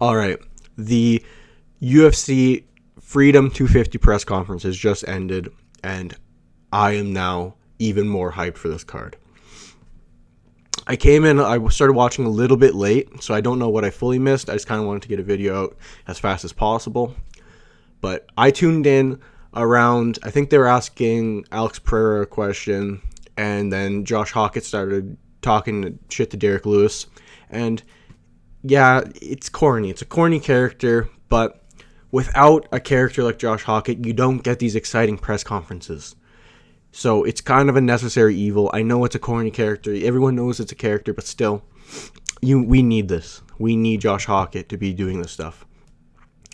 All right. The UFC Freedom 250 press conference has just ended, and I am now even more hyped for this card. I came in, I started watching a little bit late, so I don't know what I fully missed. I just kind of wanted to get a video out as fast as possible. But I tuned in around, I think they were asking Alex Pereira a question, and then Josh Hokit started talking shit to Derek Lewis. And yeah, it's corny. It's a corny character, but without a character like Josh Hokit, you don't get these exciting press conferences. So it's kind of a necessary evil. I know it's a corny character. Everyone knows it's a character, but still, we need this. We need Josh Hokit to be doing this stuff.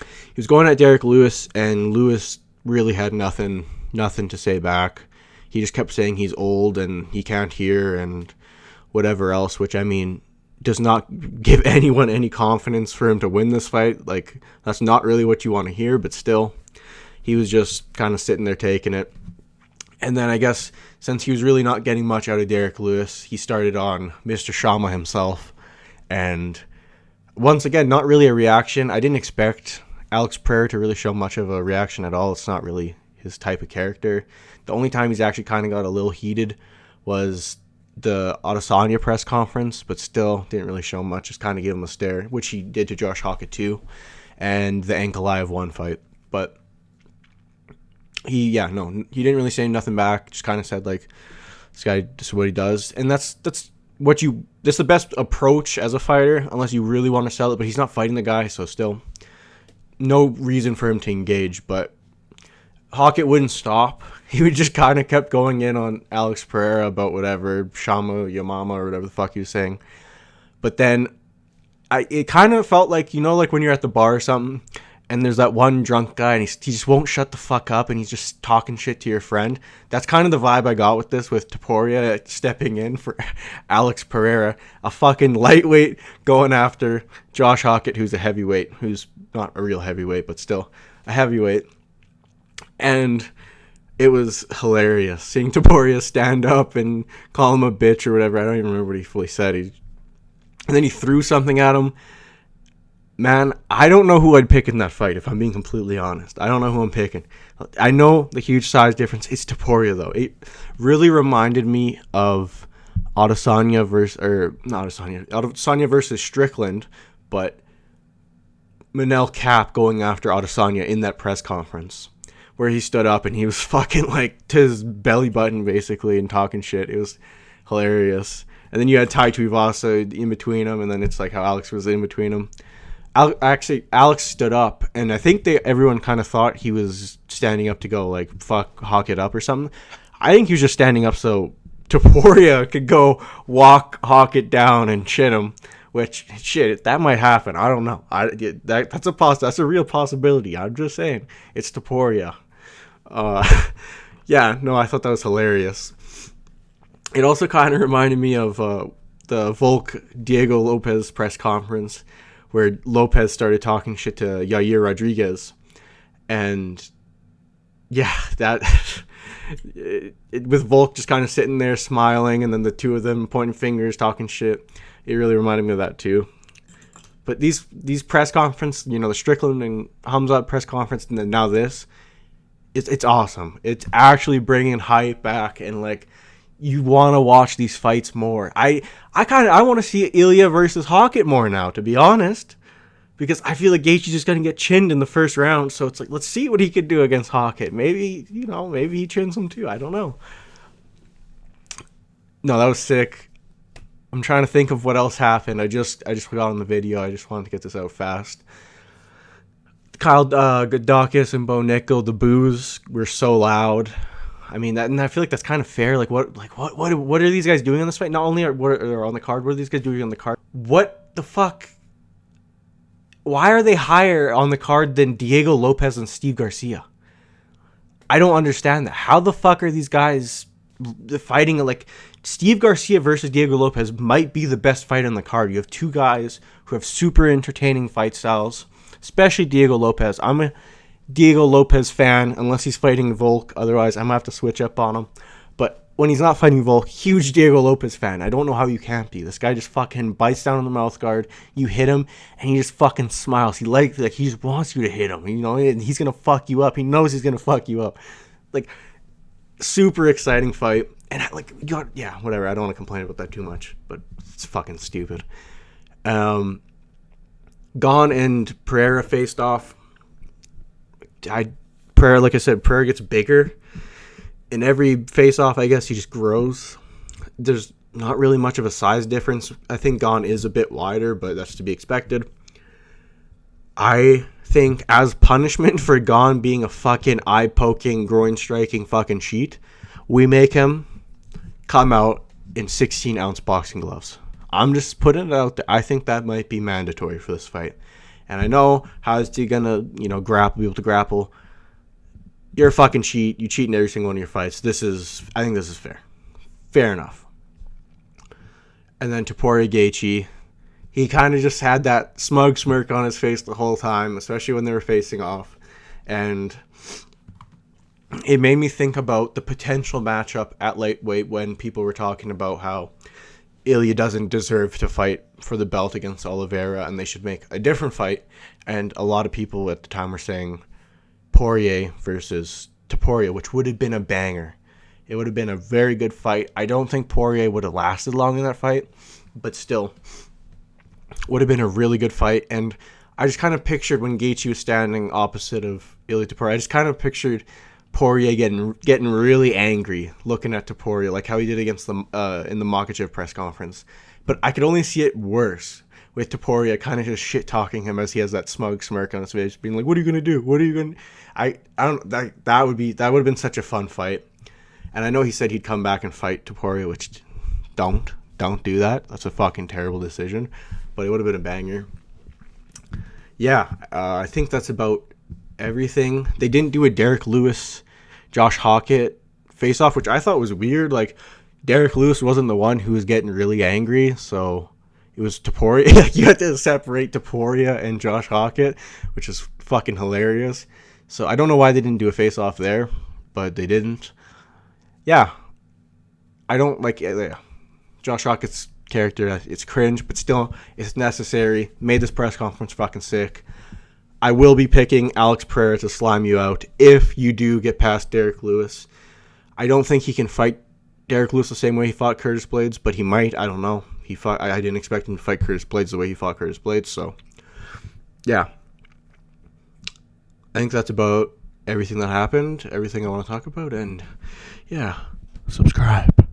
He was going at Derek Lewis, and Lewis really had nothing to say back. He just kept saying he's old and he can't hear and whatever else, which, I mean, does not give anyone any confidence for him to win this fight. Like, that's not really what you want to hear, but still, he was just kind of sitting there taking it. And then I guess since he was really not getting much out of Derek Lewis, he started on Mr. Shama himself. And once again, not really a reaction. I didn't expect Alex Pereira to really show much of a reaction at all. It's not really his type of character. The only time he's actually kind of got a little heated was the Adesanya press conference, but still didn't really show much. Just kind of gave him a stare, which he did to Josh Hokit too, and the Ankalaev one fight. But he didn't really say nothing back. Just kind of said, like, this guy, this is what he does, and that's the best approach as a fighter, unless you really want to sell it. But he's not fighting the guy, so still no reason for him to engage. But Hokit wouldn't stop. He would just kind of kept going in on Alex Pereira about whatever, Shama, Yamama, or whatever the fuck he was saying. But then it kind of felt like, like when you're at the bar or something, and there's that one drunk guy, and he just won't shut the fuck up, and he's just talking shit to your friend. That's kind of the vibe I got with this, with Topuria stepping in for Alex Pereira, a fucking lightweight going after Josh Hokit, who's a heavyweight, who's not a real heavyweight, but still a heavyweight. And it was hilarious seeing Topuria stand up and call him a bitch or whatever. I don't even remember what he fully said. And then he threw something at him. Man, I don't know who I'd pick in that fight, if I'm being completely honest. I don't know who I'm picking. I know the huge size difference. It's Topuria, though. It really reminded me of Adesanya versus Strickland, but Manel Cap going after Adesanya in that press conference, where he stood up and he was fucking like to his belly button basically and talking shit. It was hilarious. And then you had Tai Tuivasa in between them, and then it's like how Alex was in between them. Alex stood up, and I think everyone kind of thought he was standing up to go like fuck Hokit up or something. I think he was just standing up so Topuria could go walk Hokit down and shit him. Which, shit, that might happen. I don't know. That's a real possibility. I'm just saying, it's Topuria. I thought that was hilarious. It also kind of reminded me of the Volk Diego Lopez press conference, where Lopez started talking shit to Yair Rodriguez, and with Volk just kind of sitting there smiling, and then the two of them pointing fingers, talking shit. It really reminded me of that too. But these press conference, the Strickland and Hamzat press conference, and then now this, it's awesome. It's actually bringing hype back, and like, you want to watch these fights more. I want to see Ilia versus Hokit more now, to be honest, because I feel like Gaethje's just gonna get chinned in the first round. So it's like, let's see what he could do against Hokit. Maybe he chins him too. I don't know. No, that was sick. I'm trying to think of what else happened. I just got on the video. I just wanted to get this out fast. Kyle Godakis and Bo Nickel, the boos were so loud. I mean, and I feel like that's kind of fair. What are these guys doing on this fight? Not only what are on the card, what are these guys doing on the card? What the fuck? Why are they higher on the card than Diego Lopez and Steve Garcia? I don't understand that. How the fuck are these guys fighting? Like, Steve Garcia versus Diego Lopez might be the best fight on the card. You have two guys who have super entertaining fight styles, especially Diego Lopez. I'm a Diego Lopez fan, unless he's fighting Volk. Otherwise, I'm going to have to switch up on him. But when he's not fighting Volk, huge Diego Lopez fan. I don't know how you can't be. This guy just fucking bites down on the mouth guard. You hit him, and he just fucking smiles. He he just wants you to hit him. You know, and he's gonna fuck you up. He knows he's gonna fuck you up. Like, super exciting fight. And yeah, whatever. I don't want to complain about that too much, but it's fucking stupid. Gon and Pereira faced off. Pereira, like I said, Pereira gets bigger. In every face-off, I guess he just grows. There's not really much of a size difference. I think Gon is a bit wider, but that's to be expected. I think as punishment for Gon being a fucking eye-poking, groin-striking fucking cheat, we make him come out in 16-ounce boxing gloves. I'm just putting it out there. I think that might be mandatory for this fight. And I know, how is he gonna, be able to grapple? You're a fucking cheat. You cheat in every single one of your fights. I think this is fair. Fair enough. And then Topuria Gaethje, he kind of just had that smug smirk on his face the whole time, especially when they were facing off. And it made me think about the potential matchup at lightweight when people were talking about how Ilia doesn't deserve to fight for the belt against Oliveira and they should make a different fight. And a lot of people at the time were saying Poirier versus Topuria, which would have been a banger. It would have been a very good fight. I don't think Poirier would have lasted long in that fight, but still, would have been a really good fight. And I just kind of pictured when Gaethje was standing opposite of Ilia Topuria, I just kind of pictured Poirier getting really angry looking at Topuria, like how he did against the in the Makhachev press conference. But I could only see it worse, with Topuria kind of just shit-talking him as he has that smug smirk on his face, being like, what are you going to do? What are you going to... I don't... That would have been such a fun fight. And I know he said he'd come back and fight Topuria, which don't do that. That's a fucking terrible decision. But it would have been a banger. Yeah, I think that's about everything. They didn't do a Derek Lewis, Josh Hokit face-off, which I thought was weird. Like, Derek Lewis wasn't the one who was getting really angry, so... It was Topuria. You had to separate Topuria and Josh Hokit, which is fucking hilarious. So I don't know why they didn't do a face-off there, but they didn't. Yeah. I don't like Josh Hockit's character. It's cringe, but still, it's necessary. Made this press conference fucking sick. I will be picking Alex Pereira to slime you out if you do get past Derek Lewis. I don't think he can fight Derek Lewis the same way he fought Curtis Blades, but he might. I don't know. I didn't expect him to fight Curtis Blades the way he fought Curtis Blades, so yeah. I think that's about everything that happened, everything I want to talk about, and yeah, subscribe.